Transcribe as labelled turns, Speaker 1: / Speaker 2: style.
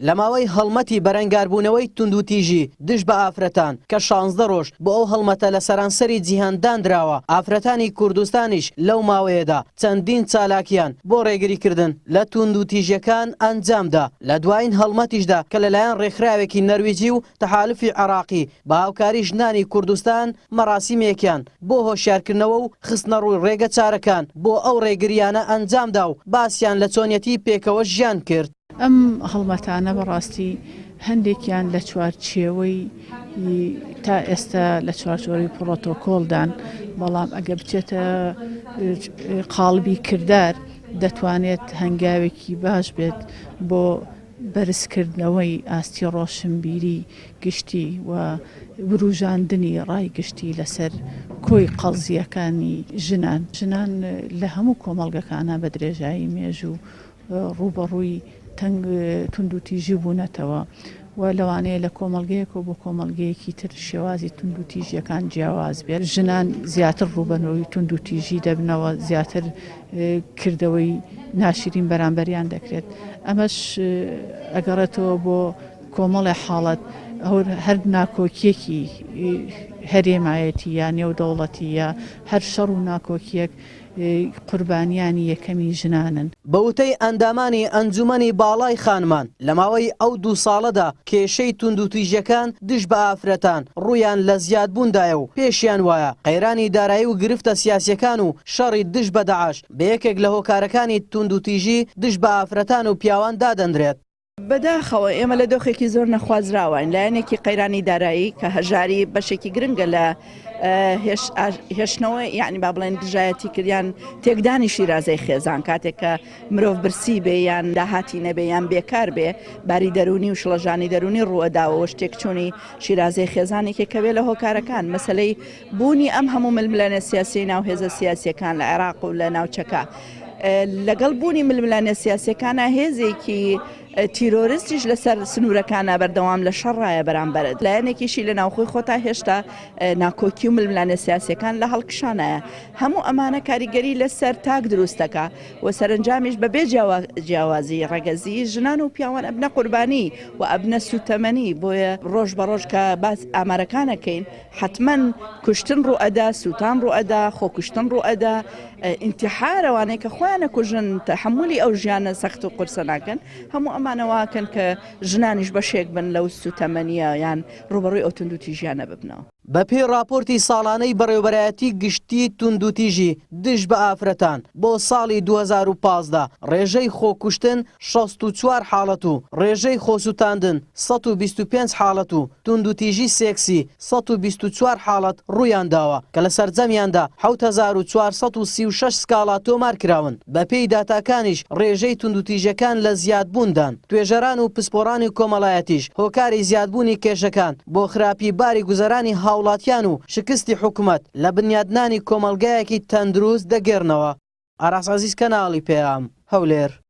Speaker 1: لە ماوەی هەڵمەتی بەرەنگاربوونەوەی توندوتیژی دژ بە ئافرەتان کە 16 ڕۆژ بۆ ئەو هەڵمەتە لە سەرانسەری جیهاندانراوە، ئافرەتانی کوردستانیش لەو ماوەیەدا چەندین چالاکیان بۆ ڕێگریکردن لە توندوتیژیەکان ئەنجامدا. لە دوایین هەڵمەتیشدا کە لەلایەن ڕێکخراوێکی نەرویجی و تەحالوفی عێراقی بە هاوکاری ژنانی کوردستان مەراسیمێکیان بۆ هۆشیارکردنەوە و خستنە ڕووی ڕێگە چارەکان بۆ ئەو ڕێگریانە ئەنجامدا و باسییان لە چۆنیەتی پێکەوە ژیان کرد.
Speaker 2: ئەم هەڵمەتانە بەڕاستی هەندێکیان لە چوارچێوەی تا ئێستا لە چوارچۆری پرۆتۆکۆڵدان، بەڵام ئەگە بچێتە قاڵبی کردار دەتوانێت هەنگاوێکی باش بێت بۆ بەرزکردنەوەی ئاستی ڕۆشنبیری گشتی و وروژاندنی ڕای گشتی لەسەر کۆی قەڵزیەکانی ژنان لە هەموو کۆمەڵگەکانە بە درێژایی مێژ و ڕوبەڕووی توندوتیژی بوونەتەوە و لەوانەیە لە کۆمەڵگەیەک و بۆ کۆمەڵگەیەکی تر شێوازی توندوتیژیەکان جیاواز بێت. ژنان زیاتر ڕوبەرەوەی توندوتیژی دەبنەوە، زیاتر کردەوەی ناشرین بەرامبەریان دەکرێت. ئەمەش ئەگەڕێتەوە بۆ کۆمەڵی حاڵەت هەر ناکۆکیەکی هەرێمایەتی یا نێودەوڵەتی یا هەر شەڕ و ناکۆکیەک قوربانیانی یەکەمی ژنانن.
Speaker 1: بەوتەی ئەندامانی ئەنجومەنی باڵای خانمان لە ماوەی ئەو 2 ساڵەدا کێشەی توندوتیژیەکان دژ بە ئافرەتان ڕوویان لە زیادبووندایە و پێشیان وایە قەیرانی دارایی و گرفتە سیاسیەکان و شەڕی دژ بە داعش بە یەکێک لە هۆکارەکانی توندوتیژی دژ بە ئافرەتان و پیاوان دادەندرێت.
Speaker 3: بەداخەوە ئێمە لە دۆخێکی زۆر نەخوازراوین لایەنێکی قەیرانی دارایی کە هەژاری بەشێکی گرنگە لە هێشتنەوە یعنی با بڵێن دژایەتی کردیان تێکدانی شیرازەی خێزان کاتێک کە مرۆڤ برسی بێ یان داهاتی نەبێ یان بێکار بێ باری دەرونی و شڵەژانی دەرونی ڕوەداوە شتێک چوونی شیرازەی خێزانێکی کەوێ لە هۆکارەکان مەسلەی بوونی ئەم هەموو ململانە سیاسی ناو هێزە سیاسیەکان لە عێراق و لە ناوچەکە لەگەڵ بوونی ململانە سیاسیەکانە هێزێکی تیرۆریستیش لەسەر سنوورەکانە بەردەوام لە شەڕایە بەرامبەرت لایەنێکیشی لە ناوخۆی خۆتا هێشتا ناکۆکی و ململانە سیاسیەکان لە هەڵکشانایە. هەموو ئەمانە کاریگەری لەسەر تاک دروستەکە و سەرنجامیش بەبێ جیاوازی ڕەگەزی ژنان و پیاوان ئەبنە قوربانی و ئەبنە سوتەمەنی. بۆیە ڕۆژ بە ڕۆژ کە باس ئامارەکانەکەین حتمما کوشتن ڕوئەدا، سووتان ڕوئەدا، خۆکوشتن ڕوئەدا، ئینتیحارەوانەیە کە خۆیان نەکوژن تەحملی ئەو ژیانە سەخت و قورسە ناکەن، هەموو ئەمانەواکەن کە ژنانیش بەشێک بن لەو سوتەمەنیە یان ڕوبەڕووی ئەو توندوتیژیانە ببنەوە.
Speaker 1: بەپێی راپۆرتی ساڵانەی بەڕێوەبەرایەتی گشتی توندوتیژی دژ بە ئافرەتان بۆ ساڵی 2015 ڕێژەی خۆکوشتن 64 حاڵەت و ڕێژەی خۆسووتاندن 125 حاڵەت و توندوتیژی سێکسی 124 حاڵەت ڕوویان داوە کە لە سەرجەمیاندا 7436 سکاڵا تۆمار کراون. بەپێی داتاکانیش ڕێژەی توندوتیژەکان لە زیادبووندان. توێژەران و پسپۆڕانی کۆمەڵایەتیش هۆکاری زیادبوونی کێشەکان بۆ خراپی باری گوزەرانی هاوڵاتیان و شکستی حکوومەت لە بنیادنانی کۆمەلگایەکی تەندروست دەگێڕنەوە. ئاراس عەزیز کەناڵی پێام هەولێر.